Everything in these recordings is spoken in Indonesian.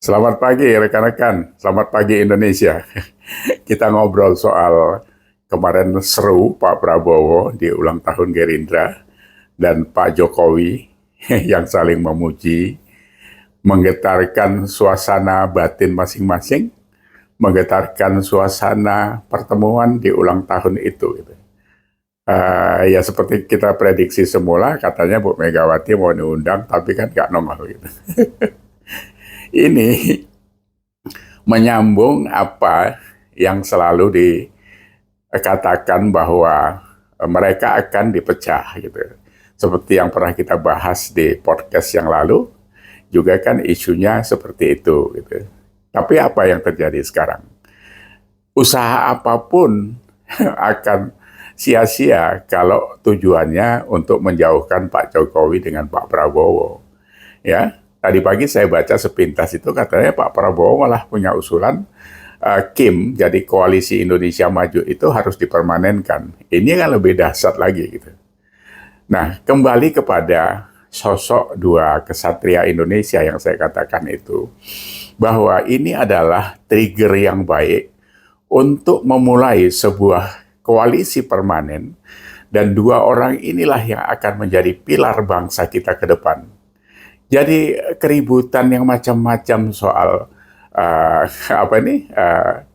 Selamat pagi rekan-rekan, selamat pagi Indonesia. Kita ngobrol soal kemarin seru Pak Prabowo di ulang tahun Gerindra dan Pak Jokowi yang saling memuji, menggetarkan suasana batin masing-masing, menggetarkan suasana pertemuan di ulang tahun itu. Ya seperti kita prediksi semula, katanya Bu Megawati mau diundang, tapi kan nggak nongol gitu. Ini menyambung apa yang selalu dikatakan bahwa mereka akan dipecah gitu. Seperti yang pernah kita bahas di podcast yang lalu, juga kan isunya seperti itu gitu. Tapi apa yang terjadi sekarang? Usaha apapun akan sia-sia kalau tujuannya untuk menjauhkan Pak Jokowi dengan Pak Prabowo. Ya, tadi pagi saya baca sepintas itu katanya Pak Prabowo malah punya usulan Kim jadi koalisi Indonesia Maju itu harus dipermanenkan. Ini kan lebih dahsyat lagi gitu. Nah, kembali kepada sosok dua kesatria Indonesia yang saya katakan itu, bahwa ini adalah trigger yang baik untuk memulai sebuah koalisi permanen, dan dua orang inilah yang akan menjadi pilar bangsa kita ke depan. Jadi keributan yang macam-macam soal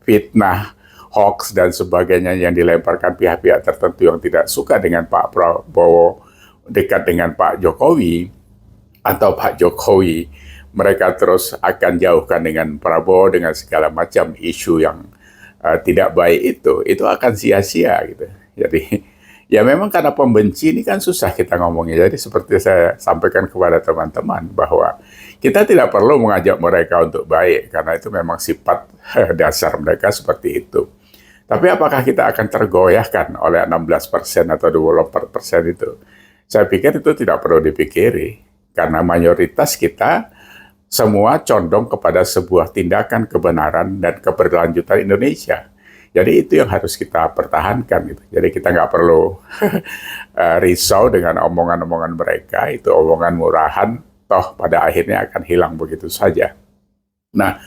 fitnah, hoax dan sebagainya yang dilemparkan pihak-pihak tertentu yang tidak suka dengan Pak Prabowo dekat dengan Pak Jokowi, atau Pak Jokowi mereka terus akan jauhkan dengan Prabowo dengan segala macam isu yang tidak baik itu akan sia-sia gitu. Jadi ya memang karena pembenci ini kan susah kita ngomongnya. Jadi seperti saya sampaikan kepada teman-teman bahwa kita tidak perlu mengajak mereka untuk baik karena itu memang sifat dasar mereka seperti itu. Tapi apakah kita akan tergoyahkan oleh 16% atau 24% itu? Saya pikir itu tidak perlu dipikiri karena mayoritas kita semua condong kepada sebuah tindakan kebenaran dan keberlanjutan Indonesia. Jadi itu yang harus kita pertahankan gitu. Jadi kita nggak perlu risau dengan omongan-omongan mereka, itu omongan murahan, toh pada akhirnya akan hilang begitu saja. Nah,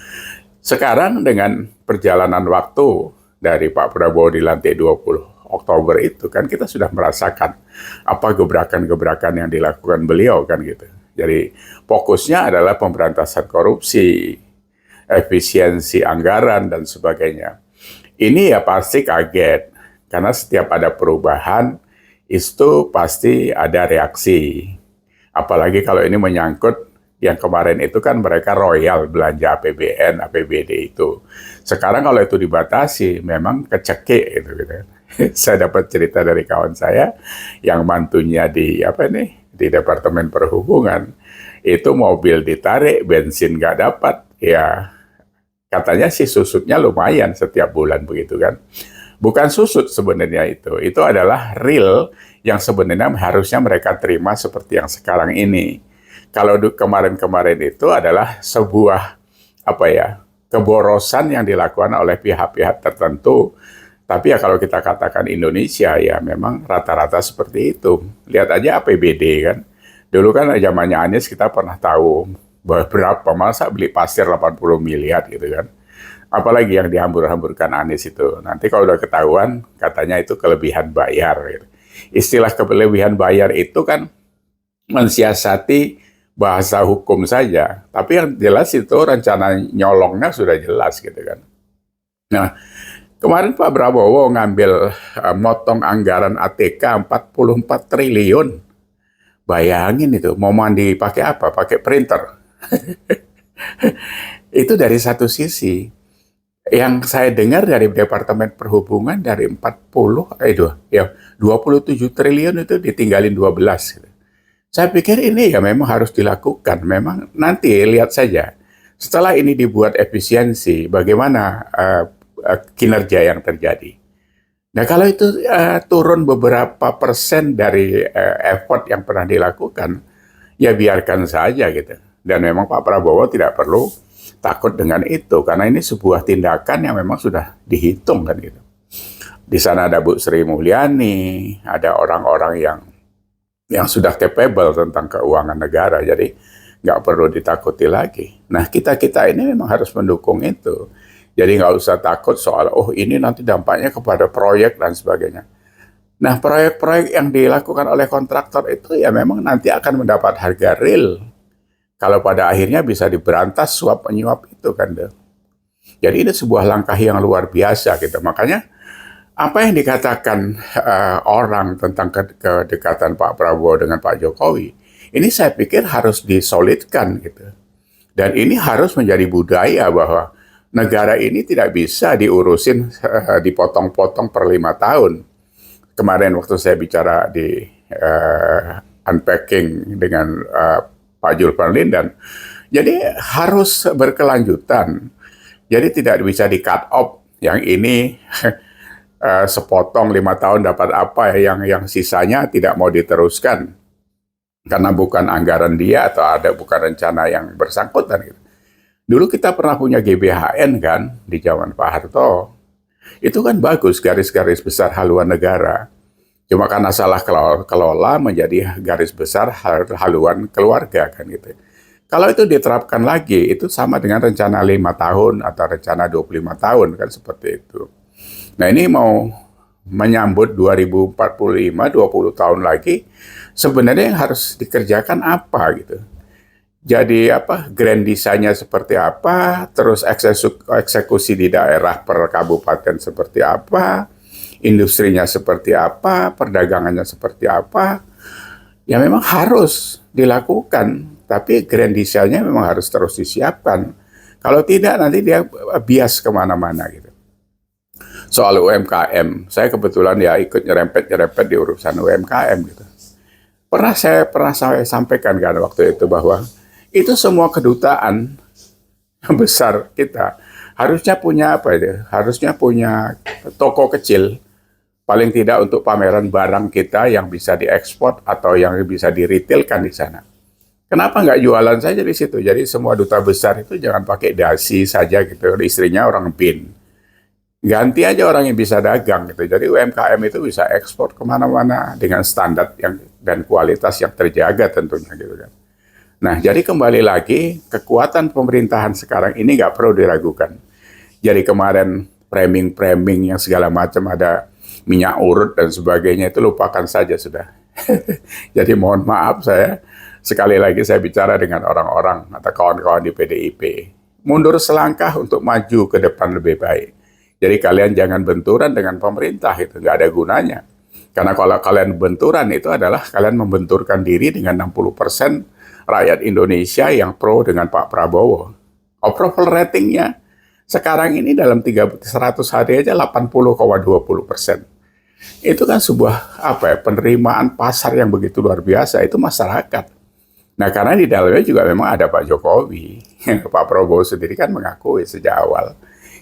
sekarang dengan perjalanan waktu dari Pak Prabowo dilantik 20 Oktober itu kan kita sudah merasakan apa gebrakan-gebrakan yang dilakukan beliau kan gitu. Jadi fokusnya adalah pemberantasan korupsi, efisiensi anggaran dan sebagainya. Ini ya pasti kaget karena setiap ada perubahan itu pasti ada reaksi. Apalagi kalau ini menyangkut yang kemarin itu kan mereka royal belanja APBN, APBD itu. Sekarang kalau itu dibatasi memang kecekik gitu. Saya dapat cerita dari kawan saya yang mantunya di di Departemen Perhubungan, itu mobil ditarik, bensin nggak dapat, ya katanya sih susutnya lumayan setiap bulan begitu kan. Bukan susut sebenarnya itu adalah real yang sebenarnya harusnya mereka terima seperti yang sekarang ini. Kalau kemarin-kemarin itu adalah sebuah keborosan yang dilakukan oleh pihak-pihak tertentu. Tapi ya kalau kita katakan Indonesia ya memang rata-rata seperti itu. Lihat aja APBD kan. Dulu kan zamannya Anies kita pernah tahu berapa masa beli pasir 80 miliar gitu kan. Apalagi yang dihambur-hamburkan Anies itu. Nanti kalau udah ketahuan katanya itu kelebihan bayar gitu. Istilah kelebihan bayar itu kan mensiasati bahasa hukum saja. Tapi yang jelas itu rencana nyolongnya sudah jelas gitu kan. Nah, kemarin Pak Prabowo ngambil motong anggaran ATK 44 triliun. Bayangin itu, mau mandi pakai apa? Pakai printer. Itu dari satu sisi. Yang saya dengar dari Departemen Perhubungan dari 27 triliun itu ditinggalin 12. Saya pikir ini ya memang harus dilakukan. Memang nanti lihat saja. Setelah ini dibuat efisiensi, bagaimana kinerja yang terjadi. Nah kalau itu turun beberapa persen dari effort yang pernah dilakukan, ya biarkan saja gitu. Dan memang Pak Prabowo tidak perlu takut dengan itu, karena ini sebuah tindakan yang memang sudah dihitung kan gitu. Di sana ada Bu Sri Mulyani, ada orang-orang yang sudah capable tentang keuangan negara, jadi nggak perlu ditakuti lagi. Nah, kita-kita ini memang harus mendukung itu. Jadi nggak usah takut soal, oh ini nanti dampaknya kepada proyek dan sebagainya. Nah, proyek-proyek yang dilakukan oleh kontraktor itu ya memang nanti akan mendapat harga real. Kalau pada akhirnya bisa diberantas suap-menyuap itu kan. Jadi ini sebuah langkah yang luar biasa gitu. Makanya apa yang dikatakan orang tentang kedekatan Pak Prabowo dengan Pak Jokowi, ini saya pikir harus disolidkan gitu. Dan ini harus menjadi budaya bahwa negara ini tidak bisa diurusin dipotong-potong per 5 tahun. Kemarin waktu saya bicara di unpacking dengan Pak Julpan dan jadi harus berkelanjutan. Jadi tidak bisa di-cut off. Yang ini sepotong 5 tahun dapat apa ya, yang sisanya tidak mau diteruskan. Karena bukan anggaran dia atau bukan rencana yang bersangkutan. Gitu. Dulu kita pernah punya GBHN kan di zaman Pak Harto. Itu kan bagus, garis-garis besar haluan negara. Cuma karena salah kelola menjadi garis besar haluan keluarga kan gitu. Kalau itu diterapkan lagi, itu sama dengan rencana 5 tahun atau rencana 25 tahun kan seperti itu. Nah ini mau menyambut 2045, 20 tahun lagi, sebenarnya yang harus dikerjakan apa gitu. Jadi apa, grand design-nya seperti apa, terus eksekusi di daerah per kabupaten seperti apa, industrinya seperti apa, perdagangannya seperti apa, ya memang harus dilakukan. Tapi grand design-nya memang harus terus disiapkan. Kalau tidak nanti dia bias kemana-mana gitu. Soal UMKM, saya kebetulan ya ikut nyerempet-nyerempet di urusan UMKM gitu. Pernah saya sampaikan kan waktu itu bahwa itu semua kedutaan besar kita harusnya punya apa ya? Harusnya punya toko kecil, paling tidak untuk pameran barang kita yang bisa diekspor atau yang bisa diretailkan di sana. Kenapa nggak jualan saja di situ? Jadi semua duta besar itu jangan pakai dasi saja gitu, istrinya orang BIN. Ganti aja orang yang bisa dagang gitu. Jadi UMKM itu bisa ekspor kemana-mana dengan standar dan kualitas yang terjaga tentunya gitu kan. Nah, jadi kembali lagi, kekuatan pemerintahan sekarang ini nggak perlu diragukan. Jadi kemarin framing-framing yang segala macam ada minyak urut dan sebagainya itu lupakan saja sudah. Jadi mohon maaf sekali lagi saya bicara dengan orang-orang atau kawan-kawan di PDIP. Mundur selangkah untuk maju ke depan lebih baik. Jadi kalian jangan benturan dengan pemerintah, itu nggak ada gunanya. Karena kalau kalian benturan itu adalah kalian membenturkan diri dengan 60% rakyat Indonesia yang pro dengan Pak Prabowo. Approval ratingnya sekarang ini dalam 100 hari aja 80,20%. Itu kan sebuah penerimaan pasar yang begitu luar biasa, itu masyarakat. Nah karena di dalamnya juga memang ada Pak Jokowi. Pak Prabowo sendiri kan mengakui sejak awal.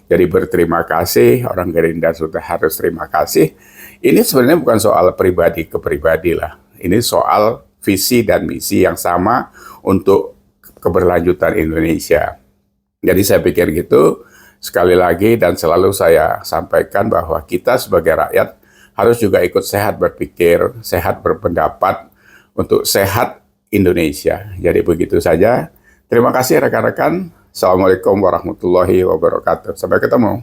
Jadi berterima kasih, orang Gerindra sudah harus terima kasih. Ini sebenarnya bukan soal pribadi ke pribadi lah. Ini soal visi dan misi yang sama untuk keberlanjutan Indonesia. Jadi saya pikir gitu, sekali lagi dan selalu saya sampaikan bahwa kita sebagai rakyat harus juga ikut sehat berpikir, sehat berpendapat, untuk sehat Indonesia. Jadi begitu saja. Terima kasih rekan-rekan. Assalamualaikum warahmatullahi wabarakatuh. Sampai ketemu.